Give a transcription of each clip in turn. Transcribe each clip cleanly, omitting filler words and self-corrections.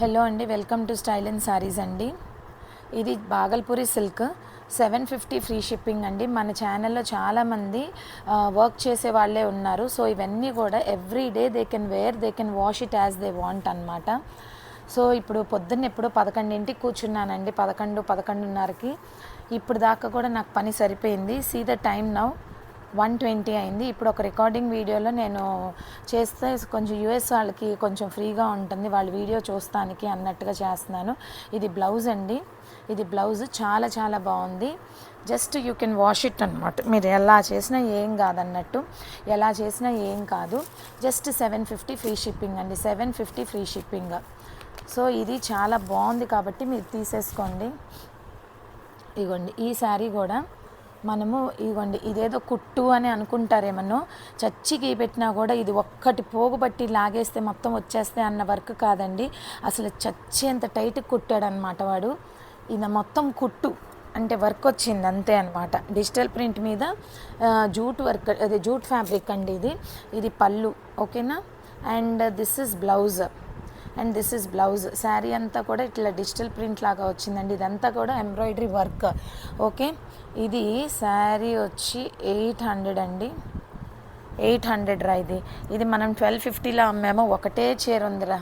Hello అండి, welcome to style and saris అండి. ఇది బాగల్పూరి సిల్క్ 750 ఫ్రీ షిప్పింగ్ అండి. మన ఛానల్లో చాలామంది వర్క్ చేసే వాళ్ళే ఉన్నారు. సో ఇవన్నీ కూడా every day they can wear, they can wash it as they want అనమాట. సో ఇప్పుడు పొద్దున్న ఎప్పుడు 11ంటికి కూర్చున్నానండి, 11:30కి. ఇప్పుడు దాకా కూడా నాకు పని సరిపోయింది. సీ ద టైమ్ నౌ 1:20 అయింది. ఇప్పుడు ఒక రికార్డింగ్ వీడియోలో నేను చేస్తే కొంచెం యూఎస్ వాళ్ళకి కొంచెం ఫ్రీగా ఉంటుంది, వాళ్ళ వీడియో చూస్తానికి అన్నట్టుగా చేస్తున్నాను. ఇది బ్లౌజ్ అండి, ఇది బ్లౌజ్ చాలా చాలా బాగుంది. Just you can wash it అనమాట. మీరు ఎలా చేసినా ఏం కాదన్నట్టు, ఎలా చేసినా ఏం కాదు. జస్ట్ 750 ఫ్రీ షిప్పింగ్ అండి, 750 ఫ్రీ షిప్పింగ్. సో ఇది చాలా బాగుంది కాబట్టి మీరు తీసేసుకోండి. ఇగోండి ఈ శారీ కూడా మనము ఇగోండి, ఇదేదో కుట్టు అని అనుకుంటారేమో, చచ్చి గీపెట్టినా కూడా ఇది ఒక్కటి పోగుబట్టి లాగేస్తే మొత్తం వచ్చేస్తే అన్న వర్క్ కాదండి. అసలు చచ్చి అంత టైట్గా కుట్టాడనమాట వాడు. ఇది మొత్తం కుట్టు అంటే వర్క్ వచ్చింది అంతే అనమాట. డిజిటల్ ప్రింట్ మీద జూట్ వర్క్, అదే జూట్ ఫ్యాబ్రిక్ అండి ఇది. ఇది పళ్ళు, ఓకేనా. And this is blouse, and this is blouse. Sari అంతా కూడా ఇట్లా డిజిటల్ ప్రింట్ లాగా వచ్చిందండి. ఇదంతా కూడా ఎంబ్రాయిడరీ వర్క్, ఓకే. ఇది శారీ వచ్చి 800 అండి, 800 రా. ఇది మనం 1250లో అమ్మాము. ఒకటే చీర ఉందిరా,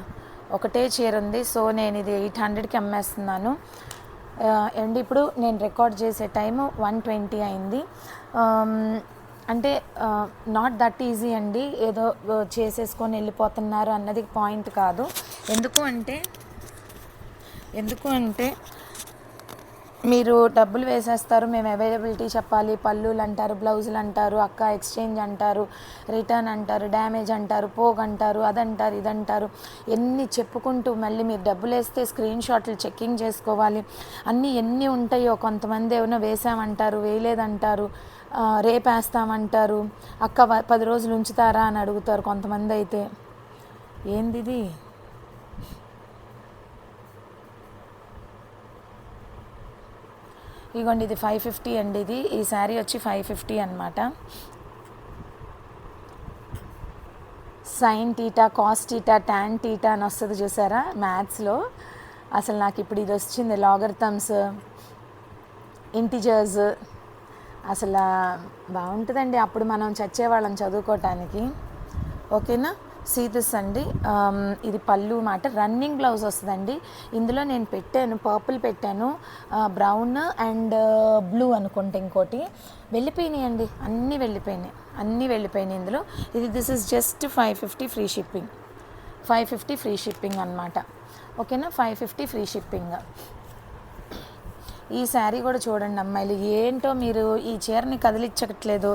ఒకటే చీర ఉంది. సో నేను ఇది 800కి అమ్మేస్తున్నాను అండ్ ఇప్పుడు నేను రికార్డ్ చేసే టైము 1:20 అయింది. అంటే నాట్ దట్ ఈజీ అండి, ఏదో చేసేసుకొని వెళ్ళిపోతున్నారు అన్నది పాయింట్ కాదు. ఎందుకు అంటే మీరు డబ్బులు వేసేస్తారు, మేము అవైలబిలిటీ చెప్పాలి, పళ్ళులు అంటారు, బ్లౌజులు అంటారు, అక్క ఎక్స్చేంజ్ అంటారు, రిటర్న్ అంటారు, డ్యామేజ్ అంటారు, పోగ్ అంటారు, అదంటారు, ఇదంటారు. ఎన్ని చెప్పుకుంటూ మళ్ళీ మీరు డబ్బులు వేస్తే స్క్రీన్ షాట్లు చెక్కింగ్ చేసుకోవాలి, అన్నీ ఎన్ని ఉంటాయో. కొంతమంది ఏమైనా వేసామంటారు, వేయలేదంటారు, రేపేస్తామంటారు, అక్క 10 రోజులు ఉంచుతారా అని అడుగుతారు కొంతమంది. అయితే ఏంది ఇది? ఇగోండి ఇది 550 అండి. ఈ శారీ వచ్చి 550 అనమాట. Sine theta, cos theta, tan theta అని వస్తుంది చూసారా మ్యాథ్స్లో. అసలు నాకు ఇప్పుడు ఇది వచ్చింది, లాగరిథమ్స్, ఇంటిజర్స్. అసలు బాగుంటుందండి అప్పుడు మనం చచ్చేవాళ్ళం చదువుకోవటానికి, ఓకేనా. సీదిస్ అండి, ఇది పళ్ళు మాట. రన్నింగ్ బ్లౌజ్ వస్తుందండి. ఇందులో నేను పెట్టాను, పర్పుల్ పెట్టాను, బ్రౌన్ అండ్ బ్లూ అనుకుంటే ఇంకోటి వెళ్ళిపోయినాయి అండి, అన్నీ వెళ్ళిపోయినాయి ఇందులో. This is just 550 free shipping, 550 free shipping అనమాట, ఓకేనా. 550 ఫ్రీ షిప్పింగ్. ఈ శారీ కూడా చూడండి అమ్మాయిలు, ఏంటో మీరు ఈ చీరని కదిలించట్లేదు,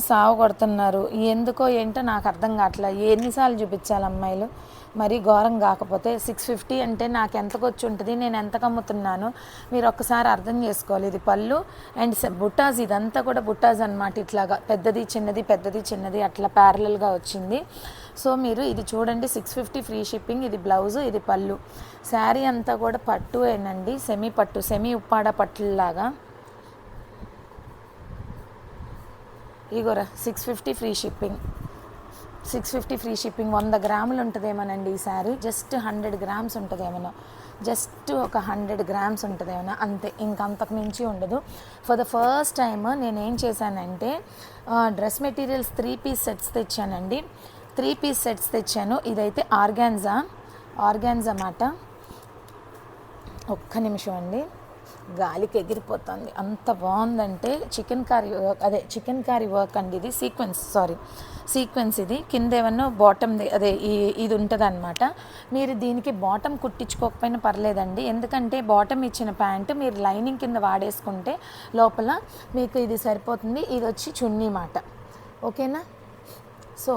సాగు కొడుతున్నారు ఎందుకో ఏంటో నాకు అర్థం కావట్లేదు. ఎన్నిసార్లు చూపించాలి అమ్మాయిలు, మరీ ఘోరం కాకపోతే. 650 అంటే నాకు ఎంతకు వచ్చి ఉంటుంది, నేను ఎంతకు అమ్ముతున్నాను మీరు ఒక్కసారి అర్థం చేసుకోవాలి. ఇది పళ్ళు అండ్ బుట్టాస్, ఇదంతా కూడా బుట్టాస్ అనమాట. ఇట్లాగా పెద్దది చిన్నది, పెద్దది చిన్నది అట్లా ప్యారలల్గా వచ్చింది. సో మీరు ఇది చూడండి, 650 ఫ్రీ షిప్పింగ్. ఇది బ్లౌజు, ఇది పళ్ళు. శారీ అంతా కూడా పట్టు ఏనండి, సెమీ పట్టు, సెమీ ఉప్పాడ పట్టులాగా. ఇగోరా 650 ఫ్రీ షిప్పింగ్, 650 ఫ్రీ షిప్పింగ్. 100 గ్రాములు ఉంటుందేమోనండి ఈ శారీ. జస్ట్ 100 గ్రామ్స్ ఉంటుందేమో, జస్ట్ ఒక 100 గ్రామ్స్ ఉంటుందేమో అంతే, ఇంకంతకు మించి ఉండదు. ఫర్ ద ఫస్ట్ టైం నేనేం చేశానంటే డ్రెస్ మెటీరియల్స్ 3 పీస్ సెట్స్ తెచ్చానండి, 3 పీస్ సెట్స్ తెచ్చాను. ఇదైతే ఆర్గాన్జా మాట. ఒక్క నిమిషం అండి, గాలికి ఎగిరిపోతుంది, అంత బాగుందంటే. చికెన్ కారీ వర్క్ అండి. ఇది సీక్వెన్స్ ఇది. కింద ఏమన్నా బాటమ్ అదే ఇది ఉంటుంది అనమాట. మీరు దీనికి బాటమ్ కుట్టించుకోకపోయినా పర్లేదండి, ఎందుకంటే బాటమ్ ఇచ్చిన ప్యాంటు మీరు లైనింగ్ కింద వాడేసుకుంటే లోపల మీకు ఇది సరిపోతుంది. ఇది వచ్చి చున్నీ మాట, ఓకేనా. సో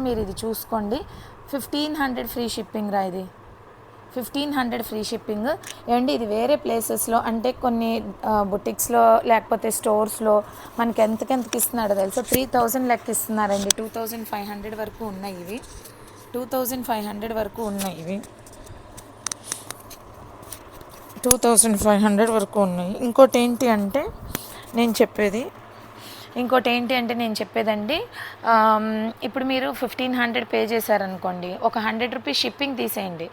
మీరు ఇది చూసుకోండి. 1500 ఫ్రీ షిప్పింగ్ రా, ఇది 1500 ఫ్రీ షిప్పింగ్. ఏమండి ఇది వేరే ప్లేసెస్లో అంటే కొన్ని బుటిక్స్లో లేకపోతే స్టోర్స్లో మనకి ఎంతకి ఇస్తున్నాడో తెలుసా, 3000 లెక్క ఇస్తున్నారండి. 2500 వరకు ఉన్నాయి ఇవి, 2500 వరకు ఉన్నాయి ఇవి, 2500 వరకు ఉన్నాయి. ఇంకోటి ఏంటి అంటే నేను చెప్పేది, ఇంకోటి ఏంటి అంటే నేను చెప్పేదండి, ఇప్పుడు మీరు 1500 పే చేశారనుకోండి, ఒక 100 రూపీస్ షిప్పింగ్ తీసేయండి.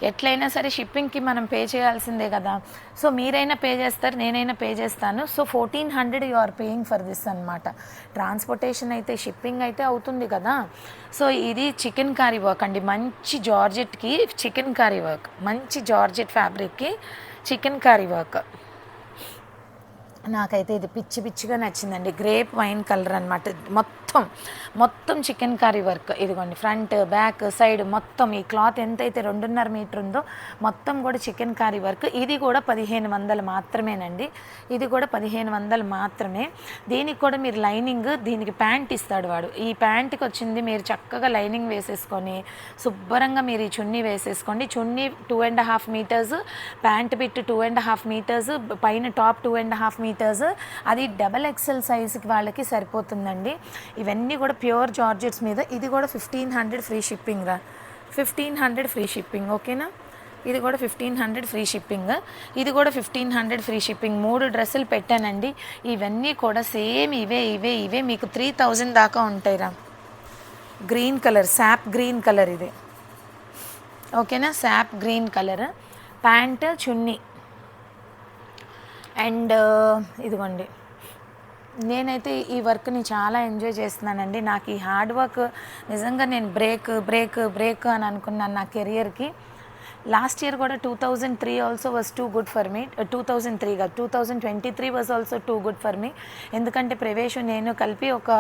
ఎట్లయినా సరే షిప్పింగ్కి మనం పే చేయాల్సిందే కదా. సో మీరైనా పే చేస్తారు, నేనైనా పే చేస్తాను. So 1400 you are paying for this అనమాట. ట్రాన్స్పోర్టేషన్ అయితే, షిప్పింగ్ అయితే అవుతుంది కదా. సో ఇది చికెన్ కారీ వర్క్ అండి, మంచి జార్జెట్కి చికెన్ కారీ వర్క్, మంచి జార్జెట్ ఫ్యాబ్రిక్కి చికెన్ కారీ వర్క్. నాకైతే ఇది పిచ్చి పిచ్చిగా నచ్చిందండి. గ్రేప్ వైన్ కలర్ అనమాట. మొత్తం చికెన్ కర్రీ వర్క్. ఇదిగోండి ఫ్రంట్ బ్యాక్ సైడ్ మొత్తం ఈ క్లాత్ ఎంతైతే 2.5 మీటర్ ఉందో మొత్తం కూడా చికెన్ కర్రీ వర్క్. ఇది కూడా 1500 మాత్రమేనండి. ఇది కూడా 1500 మాత్రమే. దీనికి కూడా మీరు లైనింగ్, దీనికి ప్యాంట్ ఇస్తాడు వాడు. ఈ ప్యాంట్కి వచ్చింది మీరు చక్కగా లైనింగ్ వేసేసుకొని శుభ్రంగా మీరు ఈ చున్నీ వేసేసుకోండి. చున్నీ 2.5 మీటర్స్, ప్యాంట్ బిట్ 2.5 మీటర్స్, పైన టాప్ 2.5 మీటర్స్. అది డబల్ ఎక్సెల్ సైజుకి వాళ్ళకి సరిపోతుందండి. ఇవన్నీ కూడా ప్యూర్ జార్జెట్స్ మీద. ఇది కూడా 1500 ఫ్రీ షిప్పింగ్ రా, 1500 ఫ్రీ షిప్పింగ్. ఓకేనా, ఇది కూడా 1500 ఫ్రీ షిప్పింగ్, ఇది కూడా 1500 ఫ్రీ షిప్పింగ్. 3 డ్రెస్సులు పెట్టానండి. ఇవన్నీ కూడా సేమ్ ఇవే మీకు 3000 దాకా ఉంటాయిరా. Green colour, SAAP green colour ఇది. ఓకేనా, SAAP green colour pant, chunni. And ఇదిగోండి, నేనైతే ఈ వర్క్ని చాలా ఎంజాయ్ చేస్తున్నానండి. నాకు ఈ హార్డ్ వర్క్ నిజంగా నేను బ్రేక్ అని అనుకున్నాను నా కెరియర్కి. లాస్ట్ ఇయర్ కూడా 2003 also was too good for me. 2003 కాదు, 2023 was also too good for me. ఎందుకంటే ప్రవేశ్ నేను కలిపి ఒక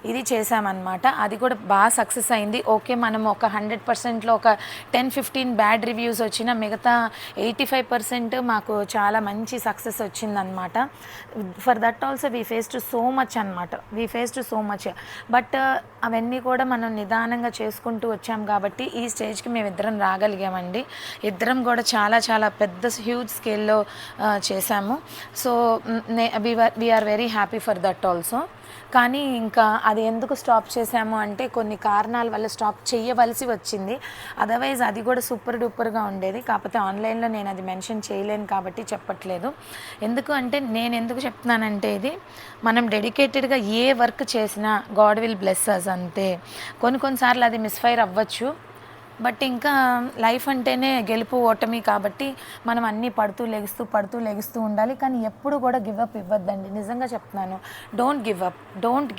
ఇది చేశామన్నమాట. అది కూడా బాగా సక్సెస్ అయింది. ఓకే, మనం ఒక 100%లో ఒక 10-15 బ్యాడ్ రివ్యూస్ వచ్చినా మిగతా 85% మాకు చాలా మంచి సక్సెస్ వచ్చిందనమాట. For that also we faced so much అనమాట, బట్ అవన్నీ కూడా మనం నిదానంగా చేసుకుంటూ వచ్చాం కాబట్టి ఈ స్టేజ్కి మేము ఇద్దరం రాగలిగామండి. ఇద్దరం కూడా చాలా పెద్ద హ్యూజ్ స్కేల్లో చేశాము. So we are very happy for that also. కానీ ఇంకా అది ఎందుకు స్టాప్ చేశాము అంటే కొన్ని కారణాల వల్ల స్టాప్ చేయవలసి వచ్చింది. అదర్వైజ్ అది కూడా సూపర్ డూపర్గా ఉండేది. కాకపోతే ఆన్లైన్లో నేను అది మెన్షన్ చేయలేను కాబట్టి చెప్పట్లేదు. ఎందుకు అంటే నేను ఎందుకు చెప్తున్నానంటే, ఇది మనం డెడికేటెడ్గా ఏ వర్క్ చేసినా గాడ్ విల్ బ్లెస్ అస్ అంతే. కొన్నిసార్లు అది మిస్ఫైర్ అవ్వచ్చు, బట్ ఇంకా లైఫ్ అంటేనే గెలుపు ఓటమి కాబట్టి మనం అన్నీ పడుతూ లెగుస్తూ ఉండాలి. కానీ ఎప్పుడు కూడా గివప్ ఇవ్వద్దండి. నిజంగా చెప్తున్నాను, డోంట్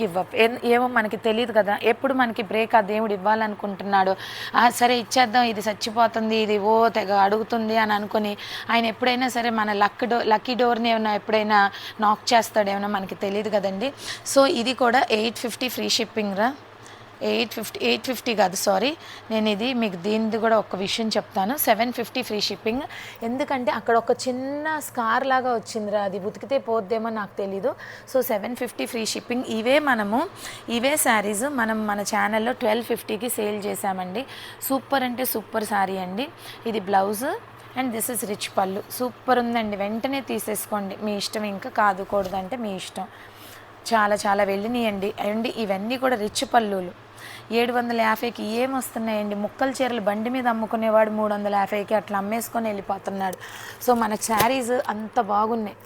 గివ్ అప్. ఏమో మనకి తెలియదు కదా, ఎప్పుడు మనకి బ్రేక్ ఆ దేవుడు ఇవ్వాలనుకుంటున్నాడు. సరే ఇచ్చేద్దాం, ఇది చచ్చిపోతుంది, ఇది తెగ అడుగుతుంది అని అనుకుని ఆయన ఎప్పుడైనా సరే మన లక్కీ డోర్ని ఏమైనా ఎప్పుడైనా నాక్ చేస్తాడేమో మనకి తెలియదు కదండి. సో ఇది కూడా 850 ఫ్రీ షిప్పింగ్ రా. 850 కాదు, సారీ. నేను ఇది మీకు దీనిది కూడా ఒక విషయం చెప్తాను. 750 ఫ్రీ షిప్పింగ్. ఎందుకంటే అక్కడ ఒక చిన్న స్కార్ లాగా వచ్చిందిరా, అది ఉతికితే పోద్దేమో నాకు తెలీదు. So 750 free shipping. ఇవే శారీస్ మనం మన ఛానల్లో 1250కి సేల్ చేశామండి. సూపర్ అంటే సూపర్ శారీ అండి. ఇది blouse and this is rich పళ్ళు. సూపర్ ఉందండి, వెంటనే తీసేసుకోండి. మీ ఇష్టం, ఇంకా కాదుకూడదంటే మీ ఇష్టం. చాలా వెళ్ళినాయండి. అండ్ ఇవన్నీ కూడా రిచ్ పళ్ళులు. 750కి ఏమొస్తున్నాయండి? ముక్కల చీరలు బండి మీద అమ్ముకునేవాడు 350కి అట్లా అమ్మేసుకొని వెళ్ళిపోతున్నాడు. సో మన శారీస్ అంత బాగున్నాయి.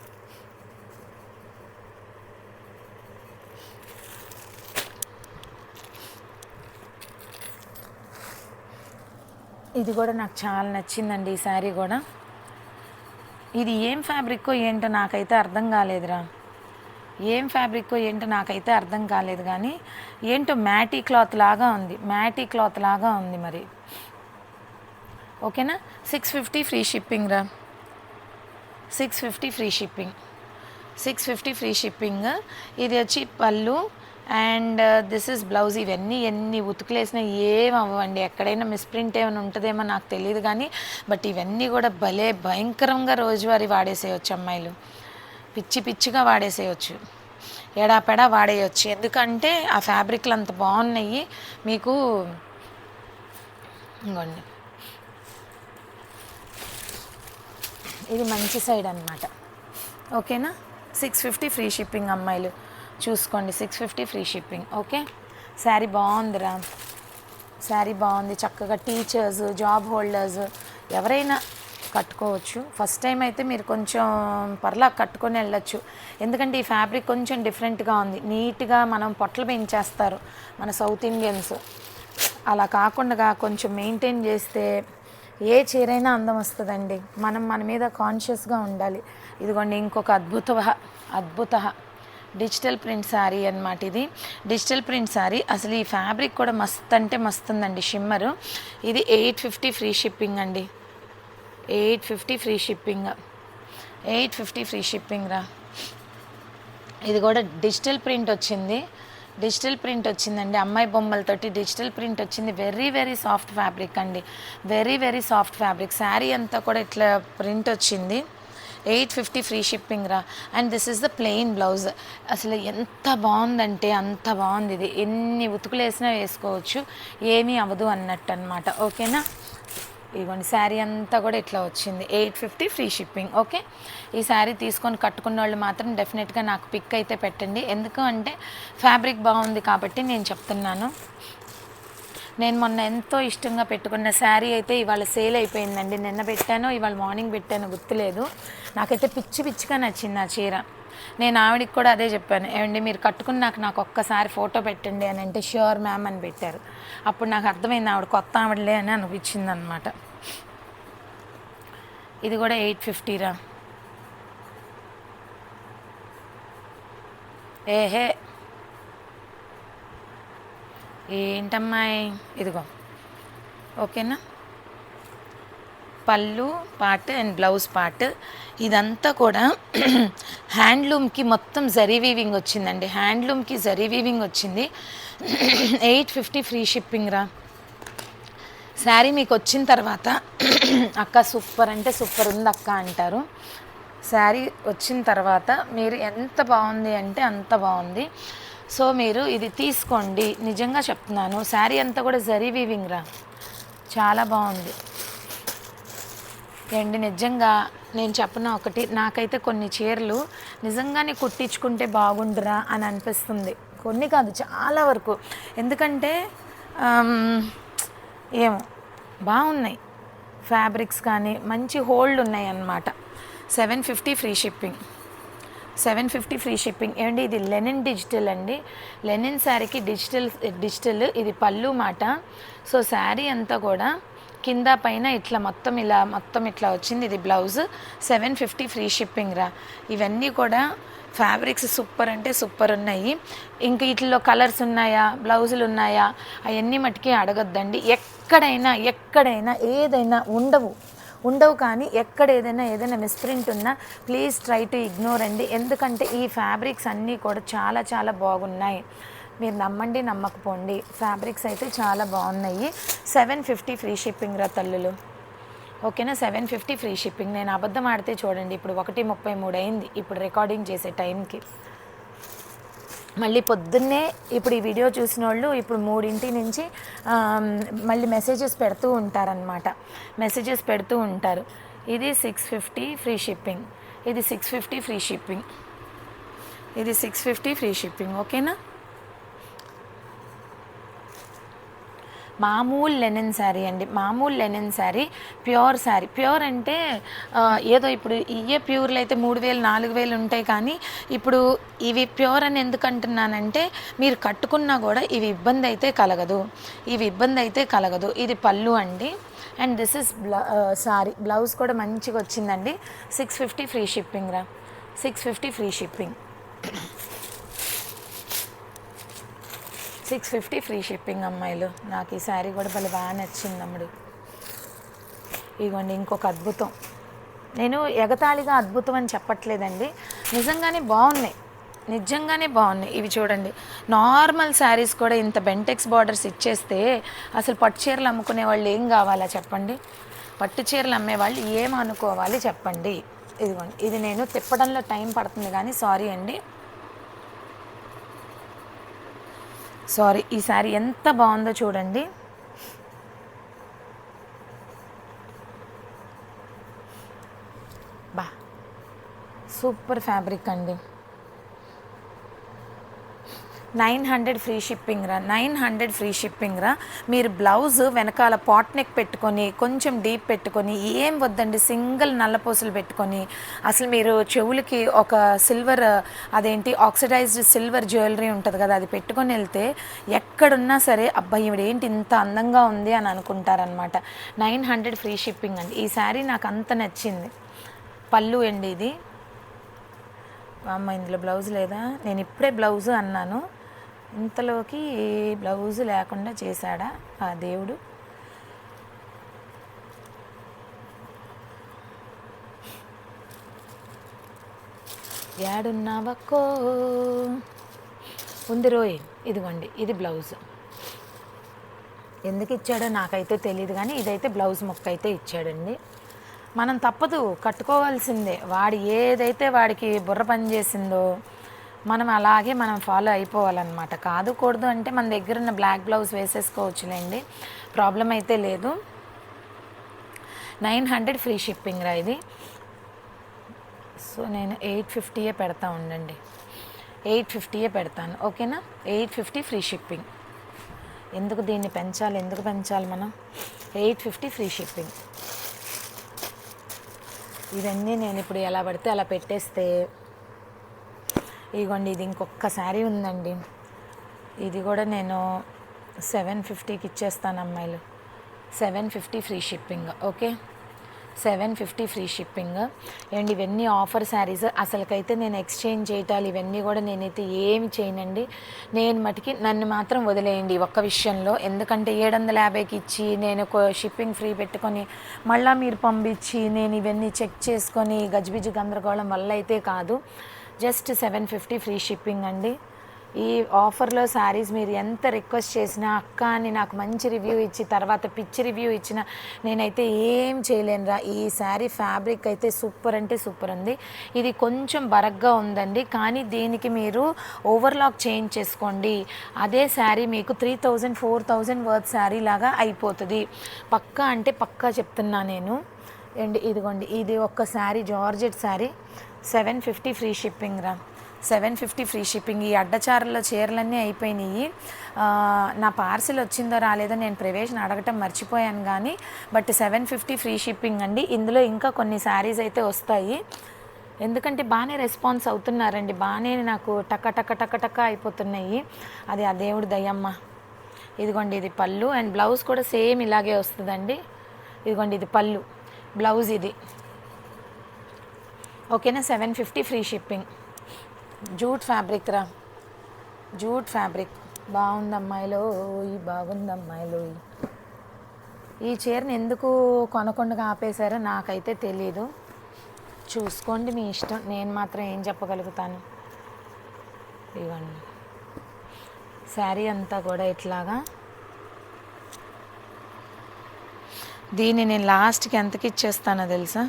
ఇది కూడా నాకు చాలా నచ్చిందండి, ఈ శారీ కూడా. ఇది ఏం ఫ్యాబ్రిక్కో ఏంటో నాకైతే అర్థం కాలేదురా, అర్థం కాలేదు. కానీ ఏంటో మ్యాటీ క్లాత్ లాగా ఉంది మరి. ఓకేనా, 650 ఫ్రీ షిప్పింగ్ రా. 650 ఫ్రీ షిప్పింగ్. ఇది వచ్చి పళ్ళు అండ్ దిస్ ఇస్ బ్లౌజ్. ఇవన్నీ ఎన్ని ఉతుకులేసినా ఏమవ్వండి, ఎక్కడైనా మిస్ప్రింట్ ఏమైనా ఉంటుందేమో నాకు తెలియదు కానీ, బట్ ఇవన్నీ కూడా భలే భయంకరంగా రోజువారీ వాడేసేయచ్చు అమ్మాయిలు. పిచ్చిగా వాడేసేయచ్చు, ఎడాపెడా వాడేయచ్చు. ఎందుకంటే ఆ ఫ్యాబ్రిక్లు అంత బాగున్నాయి. మీకు ఇంకోండి, ఇది మంచి సైడ్ అనమాట. ఓకేనా, 650 ఫ్రీ షిప్పింగ్ అమ్మాయిలు చూసుకోండి. 650 ఫ్రీ షిప్పింగ్. ఓకే, శారీ బాగుందిరా, చక్కగా టీచర్స్, జాబ్ హోల్డర్స్ ఎవరైనా కట్టుకోవచ్చు. ఫస్ట్ టైం అయితే మీరు కొంచెం పర్లా కట్టుకొని వెళ్ళొచ్చు. ఎందుకంటే ఈ ఫ్యాబ్రిక్ కొంచెం డిఫరెంట్గా ఉంది. నీట్గా మనం పొట్టలు పెంచేస్తారు మన సౌత్ ఇండియన్స్. అలా కాకుండా కొంచెం మెయింటైన్ చేస్తే ఏ చీరైనా అందం వస్తుందండి. మనం మన మీద కాన్షియస్గా ఉండాలి. ఇదిగోండి ఇంకొక అద్భుత డిజిటల్ ప్రింట్ శారీ అనమాట. ఇది డిజిటల్ ప్రింట్ శారీ. అసలు ఈ ఫ్యాబ్రిక్ కూడా మస్త్ అంటే మస్తు ఉందండి, షిమ్మరు. ఇది 850 ఫ్రీ షిప్పింగ్ అండి. 850 ఫ్రీ షిప్పింగ్. 850 ఫ్రీ షిప్పింగ్ రా. ఇది కూడా డిజిటల్ ప్రింట్ వచ్చింది. డిజిటల్ ప్రింట్ వచ్చిందండి, అమ్మాయి బొమ్మలతోటి డిజిటల్ ప్రింట్ వచ్చింది. వెరీ వెరీ సాఫ్ట్ ఫ్యాబ్రిక్ అండి, very very soft fabric. Sari అంతా కూడా ఇట్లా ప్రింట్ వచ్చింది. 850 ఫ్రీ షిప్పింగ్ రా. And this is the plain blouse. అసలు ఎంత బాగుందంటే అంత బాగుంది. ఇది ఎన్ని ఉతుకులు వేసినా వేసుకోవచ్చు, ఏమీ అవ్వదు అన్నట్టు అనమాట. ఓకేనా. ఇదిగోండి శారీ అంతా కూడా ఇట్లా వచ్చింది. 850 ఫ్రీ షిప్పింగ్. ఓకే. ఈ శారీ తీసుకొని కట్టుకున్న వాళ్ళు మాత్రం డెఫినెట్గా నాకు పిక్ అయితే పెట్టండి. ఎందుకు అంటే ఫ్యాబ్రిక్ బాగుంది కాబట్టి నేను చెప్తున్నాను. నేను మొన్న ఎంతో ఇష్టంగా పెట్టుకున్న శారీ అయితే ఇవాళ సేల్ అయిపోయిందండి. నిన్న పెట్టానో ఇవాళ మార్నింగ్ పెట్టానో గుర్తులేదు. నాకైతే పిచ్చిగా నచ్చింది ఆ చీర. నేను ఆవిడకి కూడా అదే చెప్పాను, ఏమండి మీరు కట్టుకున్నాక నాకు ఒక్కసారి ఫోటో పెట్టండి అని అంటే ష్యూర్ మ్యామ్ అని పెట్టారు. అప్పుడు నాకు అర్థమైంది ఆవిడ కొత్త ఆవిడలే అని అనిపించింది అనమాట. ఇది కూడా 850 రా. ఏహే ఏంటమ్మాయి. ఇదిగో ఓకేనా. పళ్ళు పార్ట్ అండ్ బ్లౌజ్ పార్ట్ ఇదంతా కూడా హ్యాండ్లూమ్కి మొత్తం జరీ వీవింగ్ వచ్చిందండి. హ్యాండ్లూమ్కి జరీ వీవింగ్ వచ్చింది. 850 ఫ్రీ షిప్పింగ్ రా. శారీ మీకు వచ్చిన తర్వాత అక్క సూపర్ అంటే సూపర్ ఉంది అక్క అంటారు. శారీ వచ్చిన తర్వాత మీరు ఎంత బాగుంది అంటే అంత బాగుంది. సో మీరు ఇది తీసుకోండి, నిజంగా చెప్తున్నాను. శారీ అంతా కూడా జరీ వీవింగ్ రా, చాలా బాగుంది అండి. నిజంగా నేను చెప్పిన ఒకటి, నాకైతే కొన్ని చీరలు నిజంగానే కుట్టించుకుంటే బాగుండురా అని అనిపిస్తుంది. కొన్ని కాదు, చాలా వరకు. ఎందుకంటే ఏమో బాగున్నాయి ఫ్యాబ్రిక్స్, కానీ మంచి హోల్డ్ ఉన్నాయి అన్నమాట. 750 ఫ్రీ షిప్పింగ్. 750 free shipping. ఏమండి ఇది లెనిన్ డిజిటల్ అండి. లెనిన్ శారీకి డిజిటల్ ఇది పళ్ళు మాట. సో శారీ అంతా కూడా కింద పైన ఇట్లా మొత్తం ఇట్లా వచ్చింది. ఇది బ్లౌజ్. 750 ఫ్రీ షిప్పింగ్ రా. ఇవన్నీ కూడా ఫ్యాబ్రిక్స్ సూపర్ అంటే సూపర్ ఉన్నాయి. ఇంక వీటిలో కలర్స్ ఉన్నాయా, బ్లౌజులు ఉన్నాయా, అవన్నీ మట్టుకి అడగొద్దండి. ఎక్కడైనా ఏదైనా ఉండవు కానీ ఎక్కడ ఏదైనా మిస్ప్రింట్ ఉన్నా ప్లీజ్ ట్రై టు ఇగ్నోర్ అండి. ఎందుకంటే ఈ ఫ్యాబ్రిక్స్ అన్నీ కూడా చాలా చాలా బాగున్నాయి. మీరు నమ్మండి నమ్మకపోండి, ఫ్యాబ్రిక్స్ అయితే చాలా బాగున్నాయి. 750 ఫ్రీ షిప్పింగ్ రా తల్లులు. ఓకేనా. 750 ఫ్రీ షిప్పింగ్. నేను అబద్ధం ఆడితే చూడండి, ఇప్పుడు 1:33 అయింది ఇప్పుడు రికార్డింగ్ చేసే టైంకి. మళ్ళీ పొద్దున్నే ఇప్పుడు ఈ వీడియో చూసిన వాళ్ళు ఇప్పుడు 3 నుంచి మళ్ళీ మెసేజెస్ పెడుతూ ఉంటారు. ఇది 650 ఫ్రీ షిప్పింగ్. ఇది 650 ఫ్రీ షిప్పింగ్. ఇది 650 ఫ్రీ షిప్పింగ్. ఓకేనా. మామూలు లెనిన్ శారీ అండి, మామూలు linen sari, pure sari. Pure అంటే ఏదో ఇప్పుడు ఇవే ప్యూర్లు అయితే 3000 4000 ఉంటాయి, కానీ ఇప్పుడు ఇవి ప్యూర్ అని ఎందుకు అంటున్నానంటే మీరు కట్టుకున్నా కూడా ఇవి ఇబ్బంది అయితే కలగదు. ఇది పళ్ళు అండి. And this is sorry. Blouse కూడా మంచిగా వచ్చిందండి. 650 ఫ్రీ షిప్పింగ్ రా. 650 ఫ్రీ షిప్పింగ్. 650 ఫ్రీ షిప్పింగ్ అమ్మాయిలు. నాకు ఈ శారీ కూడా బాగా నచ్చింది అమ్ముడు. ఇదిగోండి ఇంకొక అద్భుతం. నేను ఎగతాళిగా అద్భుతం అని చెప్పట్లేదండి, నిజంగానే బాగున్నాయి. ఇవి చూడండి, నార్మల్ శారీస్ కూడా ఇంత బెంటెక్స్ బార్డర్స్ ఇచ్చేస్తే అసలు పట్టు చీరలు అమ్ముకునే వాళ్ళు ఏం కావాలా చెప్పండి? పట్టు చీరలు అమ్మేవాళ్ళు ఏమనుకోవాలి చెప్పండి? ఇదిగోండి, ఇది నేను తిప్పడంలో టైం పడుతుంది కానీ సారీ అండి, సారీ. ఈ శారీ ఎంత బాగుందో చూడండి. సూపర్ ఫ్యాబ్రిక్ అండి. 900 ఫ్రీ షిప్పింగ్ రా, 900 ఫ్రీ షిప్పింగ్ రా. మీరు బ్లౌజ్ వెనకాల పాట్ నెక్ పెట్టుకొని కొంచెం డీప్ పెట్టుకొని ఏం వద్దండి, సింగిల్ నల్లపూసలు పెట్టుకొని అసలు మీరు చెవులకి ఒక సిల్వర్ అదేంటి ఆక్సిడైజ్డ్ సిల్వర్ జ్యువెలరీ ఉంటుంది కదా, అది పెట్టుకొని వెళ్తే ఎక్కడున్నా సరే అబ్బాయి ఇవిడేంటి ఇంత అందంగా ఉంది అని అనుకుంటారనమాట. 900 ఫ్రీ షిప్పింగ్ అండి. ఈ శారీ నాకు అంత నచ్చింది. పళ్ళు అండి ఇది. అమ్మ ఇందులో బ్లౌజ్ లేదా, నేను ఇప్పుడే బ్లౌజు అన్నాను, ఇంతలోకి బ్లౌజు లేకుండా చేశాడా ఆ దేవుడు. యాడున్నావక్కో ఉంది రోయ్. ఇదిగోండి ఇది బ్లౌజ్. ఎందుకు ఇచ్చాడో నాకైతే తెలియదు, కానీ ఇదైతే బ్లౌజ్ ముక్క అయితే ఇచ్చాడండి. మనం తప్పదు, కట్టుకోవాల్సిందే. వాడు ఏదైతే వాడికి బుర్ర పని చేసిందో మనం అలాగే మనం ఫాలో అయిపోవాలన్నమాట. కాదు కూడదు అంటే మన దగ్గర ఉన్న బ్లాక్ బ్లౌజ్ వేసేసుకోవచ్చులేండి, ప్రాబ్లం అయితే లేదు. 900 ఫ్రీ షిప్పింగ్ రా ఇది. సో నేను 850 పెడతా ఉండండి, 850 పెడతాను, ఓకేనా. 850 ఫ్రీ షిప్పింగ్. ఎందుకు దీన్ని పెంచాలి, ఎందుకు పెంచాలి మనం. 850 ఫ్రీ షిప్పింగ్. ఇవన్నీ నేను ఇప్పుడు ఎలా పడితే అలా పెట్టేస్తే, ఇదిగోండి ఇది ఇంకొక శారీ ఉందండి, ఇది కూడా నేను 750కి ఇచ్చేస్తాను అమ్మాయిలు. 750 free shipping, okay. 750 free shipping. And ఇవన్నీ ఆఫర్ శారీస్. అసలుకైతే నేను ఎక్స్చేంజ్ చేయటాలు ఇవన్నీ కూడా నేనైతే ఏమి చేయనండి. నేను మటుకి నన్ను మాత్రం వదిలేయండి ఒక్క విషయంలో. ఎందుకంటే 750కి ఇచ్చి నేను షిప్పింగ్ ఫ్రీ పెట్టుకొని మళ్ళీ మీరు పంపించి నేను ఇవన్నీ చెక్ చేసుకొని గజిబిజి గందరగోళం వల్ల అయితే కాదు. జస్ట్ 750 ఫ్రీ షిప్పింగ్ అండి. ఈ ఆఫర్లో శారీస్ మీరు ఎంత రిక్వెస్ట్ చేసినా అక్క అని నాకు మంచి రివ్యూ ఇచ్చి తర్వాత పిచ్చి రివ్యూ ఇచ్చిన నేనైతే ఏం చేయలేనురా. ఈ శారీ ఫ్యాబ్రిక్ అయితే సూపర్ అంటే సూపర్ ఉంది. ఇది కొంచెం బరగ్గా ఉందండి, కానీ దీనికి మీరు ఓవర్లాక్ చేంజ్ చేసుకోండి, అదే శారీ మీకు 3000 4000 వర్త్ శారీ లాగా అయిపోతుంది. పక్కా అంటే పక్కా చెప్తున్నా నేను. అండ్ ఇదిగోండి ఇది ఒక్క sari georgette sari, 750 free shipping రా. 750 ఫ్రీ షిప్పింగ్. ఈ అడ్డచారుల చీరలన్నీ అయిపోయినాయి. నా పార్సిల్ వచ్చిందో రాలేదో నేను ప్రవేశం అడగటం మర్చిపోయాను, కానీ బట్ 750 ఫ్రీ షిప్పింగ్ అండి. ఇందులో ఇంకా కొన్ని శారీస్ అయితే వస్తాయి, ఎందుకంటే బాగానే రెస్పాన్స్ అవుతున్నారండి, బాగానే నాకు టక్క టక్క టక్క టక్క అయిపోతున్నాయి. అది ఆ దేవుడి దయమ్మ. ఇదిగోండి ఇది పళ్ళు అండ్ బ్లౌజ్ కూడా సేమ్ ఇలాగే వస్తుందండి. ఇదిగోండి ఇది పళ్ళు, బ్లౌజ్ ఇది, ఓకేనా. 750 ఫ్రీ షిప్పింగ్. జూట్ ఫ్యాబ్రిక్ రా, జూట్ ఫ్యాబ్రిక్. బాగుంది అమ్మాయిలో, బాగుంది అమ్మాయిలో. ఈ చీరని ఎందుకు కొనకుండా ఆపేశారో నాకైతే తెలీదు, చూసుకోండి మీ ఇష్టం, నేను మాత్రం ఏం చెప్పగలుగుతాను. ఇవ్వండి శారీ అంతా కూడా ఇట్లాగా. దీన్ని నేను లాస్ట్కి ఎంతకి ఇచ్చేస్తానో తెలుసా,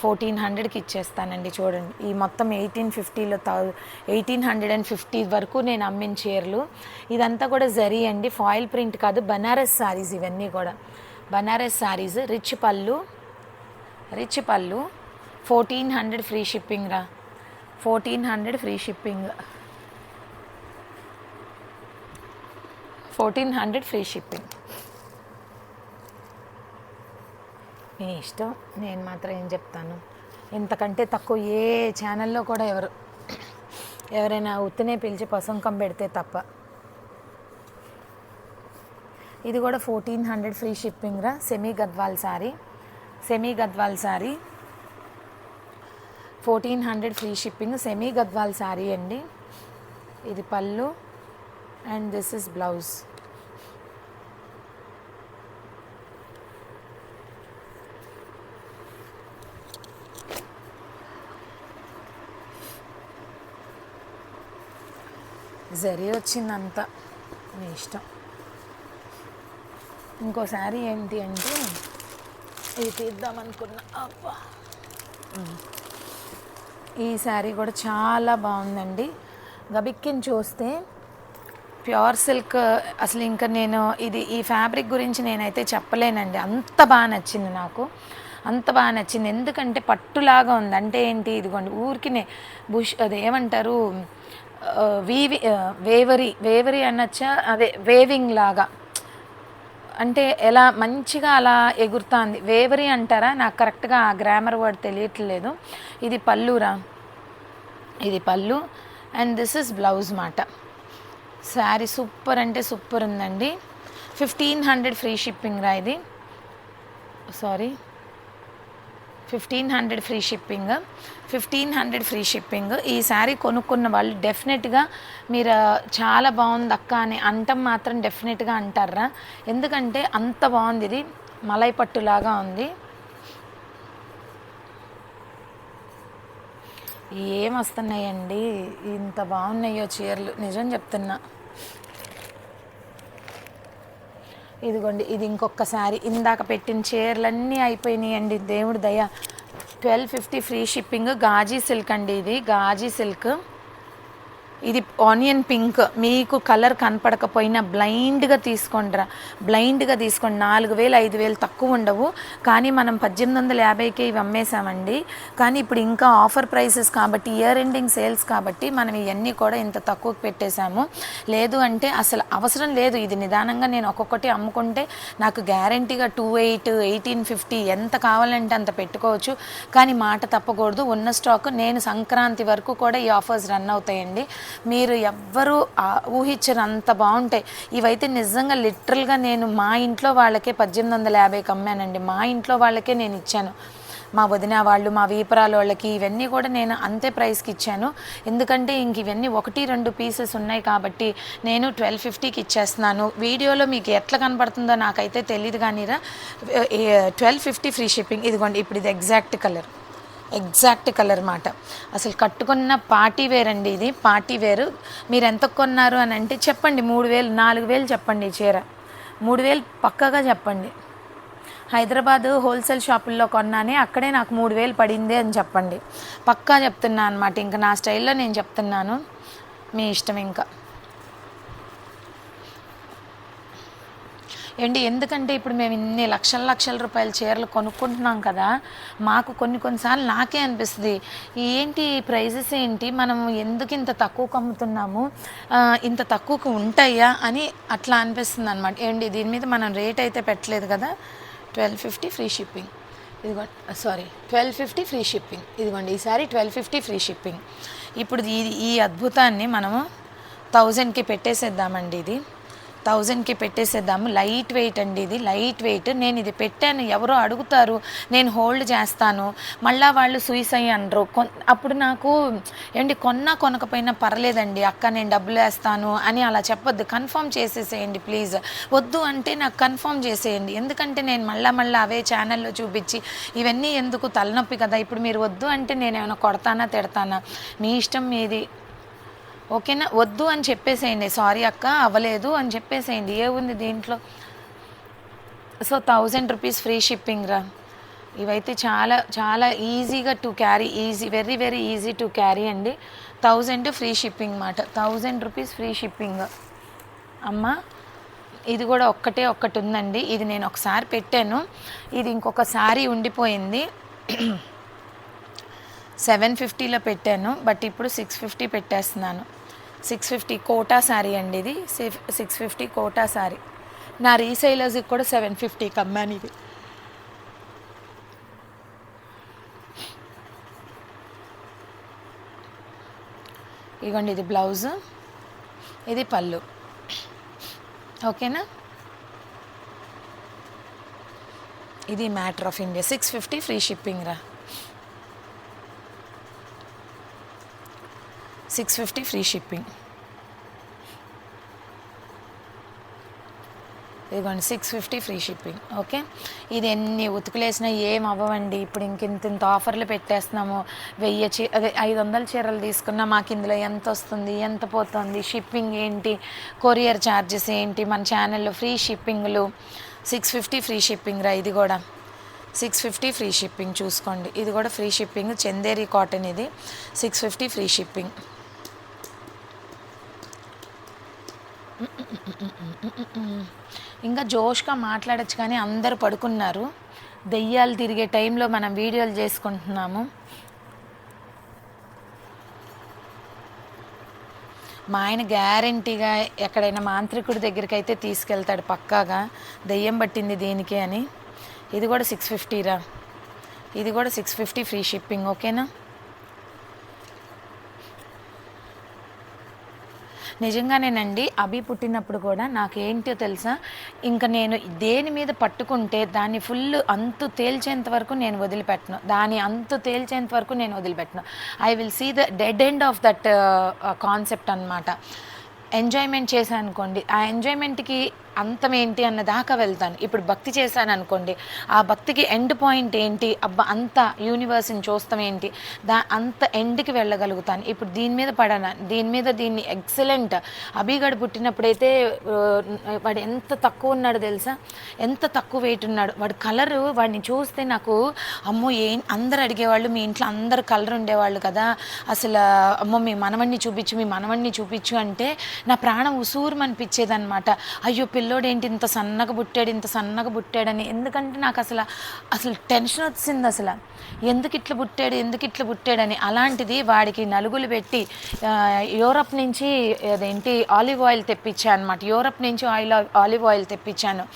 1400కి ఇచ్చేస్తానండి. చూడండి ఈ మొత్తం 1850లో 1850 వరకు నేను అమ్మిన చీరలు. ఇదంతా కూడా జరీ అండి, ఫాయిల్ ప్రింట్ కాదు, బనారస్ శారీస్ ఇవన్నీ కూడా బనారస్ శారీస్. రిచ్ పళ్ళు, రిచ్ పళ్ళు. 1400 ఫ్రీ షిప్పింగ్ రా, 1400 ఫ్రీ షిప్పింగ్, 1400 ఫ్రీ షిప్పింగ్. మీ ఇష్టం, నేను మాత్రం ఏం చెప్తాను. ఇంతకంటే తక్కువ ఏ ఛానల్లో కూడా ఎవరైనా ఉత్తినే పిలిచి పసంకం పెడితే తప్ప. ఇది కూడా 1400 ఫ్రీ షిప్పింగ్ రా. Semi Gadwal sari, semi Gadwal sari 1400 free shipping. Semi Gadwal sari అండి. ఇది పళ్ళు అండ్ దిస్ ఇస్ బ్లౌజ్. జరీ వచ్చిందంతా మీ ఇష్టం. ఇంకోసారి ఏంటి అంటే ఇది తీద్దామనుకున్నా, అబ్బా ఈ శారీ కూడా చాలా బాగుందండి. గబిక్కిని చూస్తే ప్యూర్ సిల్క్. అసలు ఇంకా నేను ఈ ఫ్యాబ్రిక్ గురించి నేనైతే చెప్పలేనండి, అంత బాగా నచ్చింది నాకు, అంత బాగా నచ్చింది. ఎందుకంటే పట్టులాగా ఉంది. అంటే ఏంటి, ఇదిగోండి ఊరికినే బుష్ అదేమంటారు వేవరీ అనొచ్చా, అదే వేవింగ్ లాగా, అంటే ఎలా మంచిగా అలా ఎగురుతుంది. వేవరీ అంటారా, నాకు కరెక్ట్గా ఆ గ్రామర్ వర్డ్ తెలియట్లేదు. ఇది పళ్ళురా, ఇది పళ్ళు అండ్ దిస్ ఇస్ బ్లౌజ్ మాట. శారీ సూపర్ అంటే సూపర్ ఉందండి. 1500 ఫ్రీ షిప్పింగ్ రా ఇది, sorry 1500 free shipping, 1500 free shipping. ఈ శారీ కొనుక్కున్న వాళ్ళు డెఫినెట్గా మీరు చాలా బాగుంది అక్క అని అంటం మాత్రం డెఫినెట్గా అంటారా, ఎందుకంటే అంత బాగుంది. ఇది మలై పట్టులాగా ఉంది. ఏం వస్తున్నాయండి, ఇంత బాగున్నాయో చీరలు, నిజం చెప్తున్నా. ఇదిగోండి, ఇది ఇంకొకసారి ఇందాక పెట్టిన చీరలన్నీ అయిపోయినాయండి, దేవుడి దయ. 1250 ఫ్రీ షిప్పింగ్. గాజీ సిల్క్ అండి, ఇది గాజీ సిల్క్. ఇది ఆనియన్ పింక్. మీకు కలర్ కనపడకపోయినా బ్లైండ్గా తీసుకోండిరా, బ్లైండ్గా తీసుకోండి. 4000 5000 తక్కువ ఉండవు, కానీ మనం 1850కే ఇవి అమ్మేశామండి. కానీ ఇప్పుడు ఇంకా ఆఫర్ ప్రైసెస్ కాబట్టి, ఇయర్ ఎండింగ్ సేల్స్ కాబట్టి మనం ఇవన్నీ కూడా ఇంత తక్కువకి పెట్టేశాము. లేదు అంటే అసలు అవసరం లేదు. ఇది నిదానంగా నేను ఒక్కొక్కటి అమ్ముకుంటే నాకు గ్యారంటీగా 2800 1850 ఎంత కావాలంటే అంత పెట్టుకోవచ్చు. కానీ మాట తప్పకూడదు, ఉన్న స్టాక్ నేను సంక్రాంతి వరకు కూడా ఈ ఆఫర్స్ రన్ అవుతాయండి. మీరు ఎవ్వరూ ఊహించరు అంత బాగుంటాయి. ఇవైతే నిజంగా లిటరల్గా నేను మా ఇంట్లో వాళ్ళకే 1850కి అమ్మానండి. మా ఇంట్లో వాళ్ళకే నేను ఇచ్చాను. మా వదిన వాళ్ళు, మా వీపరాల వాళ్ళకి ఇవన్నీ కూడా నేను అంతే ప్రైస్కి ఇచ్చాను. ఎందుకంటే ఇంక ఇవన్నీ 1-2 పీసెస్ ఉన్నాయి కాబట్టి నేను 1250కి ఇచ్చేస్తున్నాను. వీడియోలో మీకు ఎట్లా కనపడుతుందో నాకైతే తెలియదు కానీరా, 1250 ఫ్రీ షిప్పింగ్. ఇదిగోండి, ఇప్పుడు ఇది ఎగ్జాక్ట్ కలర్ మాట. అసలు కట్టుకున్న పార్టీ వేర్ అండి, ఇది పార్టీ వేరు. మీరు ఎంత కొన్నారు అని అంటే చెప్పండి, 3000 4000 చెప్పండి. ఈ చీర 3000 పక్కగా చెప్పండి. హైదరాబాద్ హోల్సేల్ షాపుల్లో కొన్నానే, అక్కడే నాకు 3000 పడింది అని చెప్పండి. పక్కా చెప్తున్నా అనమాట. ఇంకా నా స్టైల్లో నేను చెప్తున్నాను, మీ ఇష్టం. ఇంకా ఏంటి, ఎందుకంటే ఇప్పుడు మేము ఇన్ని లక్షల రూపాయల చీరలు కొనుక్కుంటున్నాం కదా, మాకు కొన్నిసార్లు నాకే అనిపిస్తుంది, ఏంటి ప్రైజెస్ ఏంటి, మనం ఎందుకు ఇంత తక్కువకు అమ్ముతున్నాము, ఇంత తక్కువకు ఉంటాయా అని అట్లా అనిపిస్తుంది అనమాట. ఏంటి, దీని మీద మనం రేట్ అయితే పెట్టలేదు కదా. 1250 ఫ్రీ షిప్పింగ్. ఇదిగోండి, సారీ 1250 ఫ్రీ షిప్పింగ్. ఇదిగోండి, ఈసారి 1250 ఫ్రీ షిప్పింగ్. ఇప్పుడు ఈ అద్భుతాన్ని మనము 1000కి పెట్టేసేద్దామండి. ఇది 1000కి పెట్టేసేద్దాము. లైట్ వెయిట్ అండి, ఇది లైట్ వెయిట్. నేను ఇది పెట్టాను, ఎవరో అడుగుతారు, నేను హోల్డ్ చేస్తాను, మళ్ళీ వాళ్ళు సూయిసై అనరు. అప్పుడు నాకు ఏంటి, కొనకపోయినా పర్లేదండి అక్క, నేను డబ్బులు వేస్తాను అని అలా చెప్పొద్దు. కన్ఫర్మ్ చేసేసేయండి ప్లీజ్. వద్దు అంటే నాకు కన్ఫర్మ్ చేసేయండి, ఎందుకంటే నేను మళ్ళీ అవే ఛానల్లో చూపించి ఇవన్నీ ఎందుకు, తలనొప్పి కదా. ఇప్పుడు మీరు వద్దు అంటే నేను ఏమైనా కొడతానా తిడతానా, మీ ఇష్టం మీది, ఓకేనా. వద్దు అని చెప్పేసేయండి, సారీ అక్క అవ్వలేదు అని చెప్పేసేయండి, ఏముంది దీంట్లో. సో 1000 రూపీస్ ఫ్రీ షిప్పింగ్ రా. ఇవైతే చాలా ఈజీగా to carry, very easy to carry అండి. 1000 ఫ్రీ షిప్పింగ్ మాట. 1000 రూపీస్ ఫ్రీ షిప్పింగ్ అమ్మ. ఇది కూడా ఒక్కటి ఉందండి, ఇది నేను ఒకసారి పెట్టాను, ఇది ఇంకొకసారి ఉండిపోయింది. 750లో పెట్టాను, బట్ ఇప్పుడు 650 పెట్టేస్తున్నాను. 650 కోటా శారీ అండి, ఇది 650 కోటా శారీ. నా రీసైలర్స్కి కూడా 750కి అమ్మాను ఇది. ఇదిగోండి, ఇది బ్లౌజ్, ఇది పళ్ళు, ఓకేనా. ఇది matter of India. 650 free shipping రా. 650 ఫ్రీ షిప్పింగ్. ఇదిగోండి 650 ఫ్రీ షిప్పింగ్, ఓకే. ఇది ఎన్ని ఉతుకులేసినా ఏం అవ్వవండి. ఇప్పుడు ఇంత ఆఫర్లు పెట్టేస్తున్నాము. 500 చీరలు తీసుకున్నా మాకు ఇందులో ఎంత వస్తుంది, ఎంత పోతుంది, షిప్పింగ్ ఏంటి, కొరియర్ ఛార్జెస్ ఏంటి, మన ఛానల్లో ఫ్రీ షిప్పింగ్లు. 650 ఫ్రీ షిప్పింగ్ రా. ఇది కూడా 650 ఫ్రీ షిప్పింగ్, చూసుకోండి. ఇది కూడా ఫ్రీ షిప్పింగ్, చందేరి కాటన్, ఇది 650 ఫ్రీ షిప్పింగ్. ఇంకా జోష్గా మాట్లాడచ్చు, కానీ అందరూ పడుకున్నారు. దెయ్యాలు తిరిగే టైంలో మనం వీడియోలు చేసుకుంటున్నాము. మా ఆయన గ్యారంటీగా ఎక్కడైనా మాంత్రికుడి దగ్గరికి అయితే తీసుకెళ్తాడు పక్కాగా, దెయ్యం పట్టింది దీనికి అని. ఇది కూడా 650 రా, ఇది కూడా 650 ఫ్రీ షిప్పింగ్. ఓకేనా? నిజంగానేనండి. అభి పుట్టినప్పుడు కూడా నాకేంటో తెలుసా, ఇంక నేను దేని మీద పట్టుకుంటే దాన్ని ఫుల్ అంతు తేల్చేంత వరకు నేను వదిలిపెట్టను, దాని అంతు తేల్చేంత వరకు నేను వదిలిపెట్టను. I will see the dead end of that concept అనమాట. ఎంజాయ్మెంట్ చేశాను అనుకోండి, ఆ ఎంజాయ్మెంట్కి అంతం ఏంటి అన్న దాకా వెళ్తాను. ఇప్పుడు భక్తి చేశాను అనుకోండి, ఆ భక్తికి ఎండ్ పాయింట్ ఏంటి, అబ్బా అంత యూనివర్స్ని చూస్తాం ఏంటి, అంత ఎండ్కి వెళ్ళగలుగుతాను. ఇప్పుడు దీని మీద పడనా, దీన్ని ఎక్సలెంట్. అభిగడు పుట్టినప్పుడైతే వాడు ఎంత తక్కువ ఉన్నాడు తెలుసా, ఎంత తక్కువ వెయిట్ ఉన్నాడు. వాడి కలరు, వాడిని చూస్తే నాకు అమ్మో అందరు అడిగేవాళ్ళు, మీ ఇంట్లో అందరు కలర్ ఉండేవాళ్ళు కదా, అసలు అమ్మో మీ మనవణ్ణి చూపించు అంటే నా ప్రాణం ఉసూరుమనిపించేది అనమాట. అయ్యో పిల్లోడేంటి ఇంత సన్నగా పుట్టాడని. ఎందుకంటే నాకు అసలు టెన్షన్ వచ్చింది, అసలు ఎందుకు ఇట్లా పుట్టాడని. అలాంటిది వాడికి నలుగులు పెట్టి యూరప్ నుంచి అదేంటి ఆలివ్ ఆయిల్ తెప్పించాను అనమాట. యూరప్ నుంచి ఆలివ్ ఆయిల్ తెప్పించాను.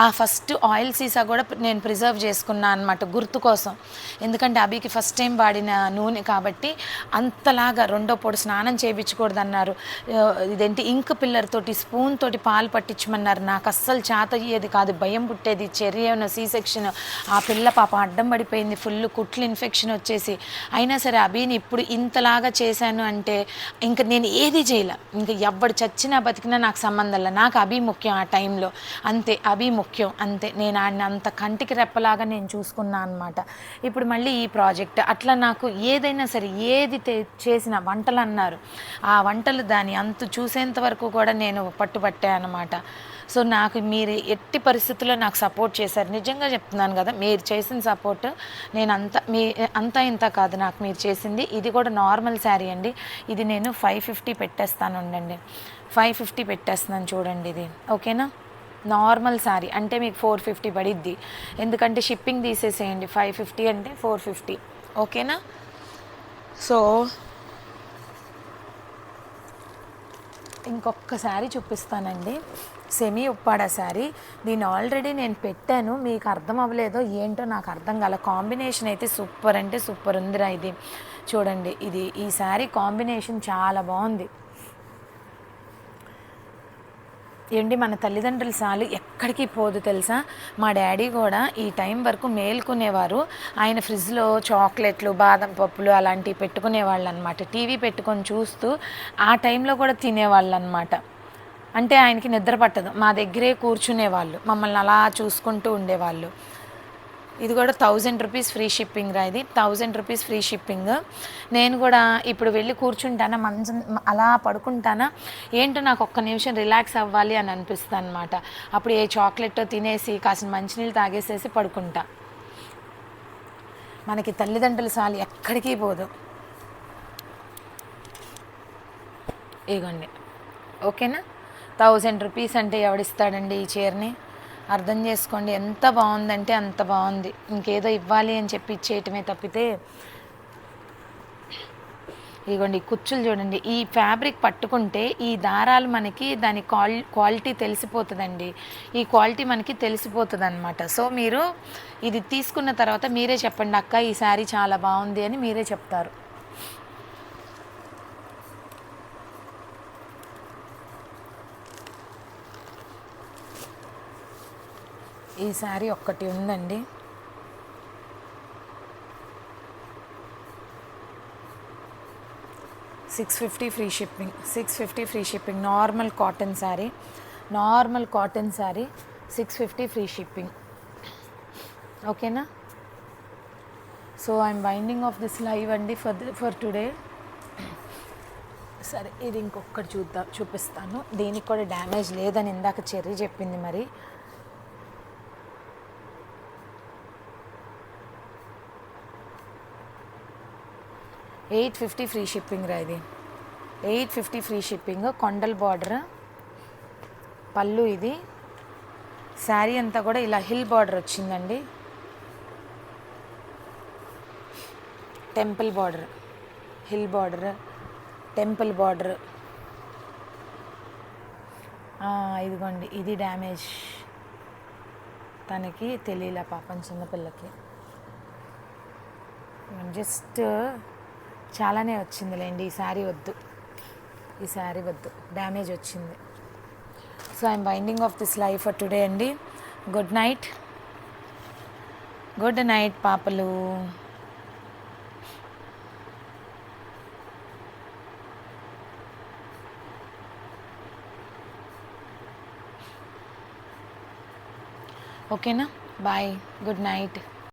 ఆ ఫస్ట్ ఆయిల్ సీసా కూడా నేను ప్రిజర్వ్ చేసుకున్నాను అనమాట, గుర్తు కోసం. ఎందుకంటే అభికి ఫస్ట్ టైం వాడిన నూనె కాబట్టి. అంతలాగా రెండో పొడి స్నానం చేయించకూడదు అన్నారు. ఇదేంటి ఇంక్ పిల్లర్ తోటి స్పూన్ తోటి పాలు పట్టించమన్నారు. నాకు అస్సలు చేత అయ్యేది కాదు, భయం పుట్టేది. చెర్రీ సి సెక్షన్, ఆ పిల్ల పాప అడ్డం పడిపోయింది, ఫుల్ కుట్లు ఇన్ఫెక్షన్ వచ్చేసి. అయినా సరే అభిని ఇప్పుడు ఇంతలాగా చేశాను అంటే ఇంకా నేను ఏది చేయలే. ఇంకా ఎవడు చచ్చినా బతికినా నాకు సంబంధం లేదు, నాకు అభి ముఖ్యం ఆ టైంలో. అంతే, అభి ముఖ్యం అంతే. నేను ఆయన అంత కంటికి రెప్పలాగా నేను చూసుకున్నాను అనమాట. ఇప్పుడు మళ్ళీ ఈ ప్రాజెక్ట్ అట్లా నాకు ఏదైనా సరే, ఏది చేసిన వంటలు అన్నారు, ఆ వంటలు దాని అంతు చూసేంత వరకు కూడా నేను పట్టుబట్టే అనమాట. సో నాకు మీరు ఎట్టి పరిస్థితుల్లో నాకు సపోర్ట్ చేశారు. నిజంగా చెప్తున్నాను కదా, మీరు చేసిన సపోర్ట్ నేను అంతా ఇంత కాదు నాకు మీరు చేసింది. ఇది కూడా నార్మల్ శారీ అండి, ఇది నేను 550 పెట్టేస్తాను. ఉండండి, 550 పెట్టేస్తున్నాను చూడండి ఇది. ఓకేనా? నార్మల్ శారీ అంటే మీకు 450 పడిద్ది, ఎందుకంటే షిప్పింగ్ తీసేసేయండి. 550 అంటే 450. ఓకేనా? సో ఇంకొక శారీ చూపిస్తానండి, సెమీ ఉప్పాడ శారీ. దీన్ని ఆల్రెడీ నేను పెట్టాను, మీకు అర్థం అవ్వలేదో ఏంటో నాకు అర్థం కాల. కాంబినేషన్ అయితే సూపర్ అంటే సూపర్ ఉందిరా. ఇది చూడండి, ఈ శారీ కాంబినేషన్ చాలా బాగుంది. ఏంటి మన తల్లిదండ్రుల సాలు ఎక్కడికి పోదు తెలుసా. మా డాడీ కూడా ఈ టైం వరకు మేల్కొనేవారు. ఆయన ఫ్రిడ్జ్లో చాక్లెట్లు, బాదం పప్పులు అలాంటివి పెట్టుకునేవాళ్ళు అనమాట. టీవీ పెట్టుకొని చూస్తూ ఆ టైంలో కూడా తినేవాళ్ళు అనమాట. అంటే ఆయనకి నిద్ర పట్టదు, మా దగ్గరే కూర్చునేవాళ్ళు, మమ్మల్ని అలా చూసుకుంటూ ఉండేవాళ్ళు. ఇది కూడా 1000 రూపీస్ ఫ్రీ షిప్పింగ్ రా. ఇది 1000 రూపీస్ ఫ్రీ షిప్పింగ్. నేను కూడా ఇప్పుడు వెళ్ళి కూర్చుంటానా, మంచం అలా పడుకుంటానా, ఏంటో నాకు ఒక్క నిమిషం రిలాక్స్ అవ్వాలి అని అనిపిస్తుంది అనమాట. అప్పుడు ఏ చాక్లెట్ తినేసి కాసిన మంచినీళ్ళు తాగేసేసి పడుకుంటా. మనకి తల్లిదండ్రుల సాలు ఎక్కడికి పోదు. ఇగోండి, ఓకేనా? 1000 రూపీస్ అంటే ఎవడిస్తాడండి ఈ చీరని? అర్థం చేసుకోండి, ఎంత బాగుందంటే అంత బాగుంది. ఇంకేదో ఇవ్వాలి అని చెప్పి ఇచ్చేయటమే తప్పితే. ఇదిగోండి కుచ్చులు చూడండి, ఈ ఫ్యాబ్రిక్ పట్టుకుంటే ఈ దారాలు మనకి దాని క్వాలిటీ తెలిసిపోతుందండి. ఈ క్వాలిటీ మనకి తెలిసిపోతుంది అనమాట. సో మీరు ఇది తీసుకున్న తర్వాత మీరే చెప్పండి, అక్క ఈ శారీ చాలా బాగుంది అని మీరే చెప్తారు. ఈ శారీ ఒక్కటి ఉందండి, $650 free shipping. 650 free shipping. Normal cotton sari 650 free shipping. ఓకేనా? So I'm winding off this live అండి ఫర్ టుడే. సరే, ఇది ఇంకొకటి చూపిస్తాను. దీనికి కూడా డ్యామేజ్ లేదని ఇందాక చెర్రీ చెప్పింది. మరి $850 ఫ్రీ షిప్పింగ్ రా. ఇది 850 ఫ్రీ షిప్పింగ్. కొండల్ బార్డర్ పళ్ళు. ఇది శారీ అంతా కూడా ఇలా హిల్ బార్డర్ వచ్చిందండి, temple border, hill border, temple border. ఇదిగోండి ఇది డ్యామేజ్, తనకి తెలియలే పాపం చిన్నపిల్లకి. జస్ట్ చాలానే వచ్చిందిలేండి, ఈ శారీ వద్దు, ఈ శారీ వద్దు, డ్యామేజ్ వచ్చింది. So I'm winding off this life for today అండి. గుడ్ నైట్, గుడ్ నైట్ పాపలు. ఓకేనా, బాయ్, గుడ్ నైట్.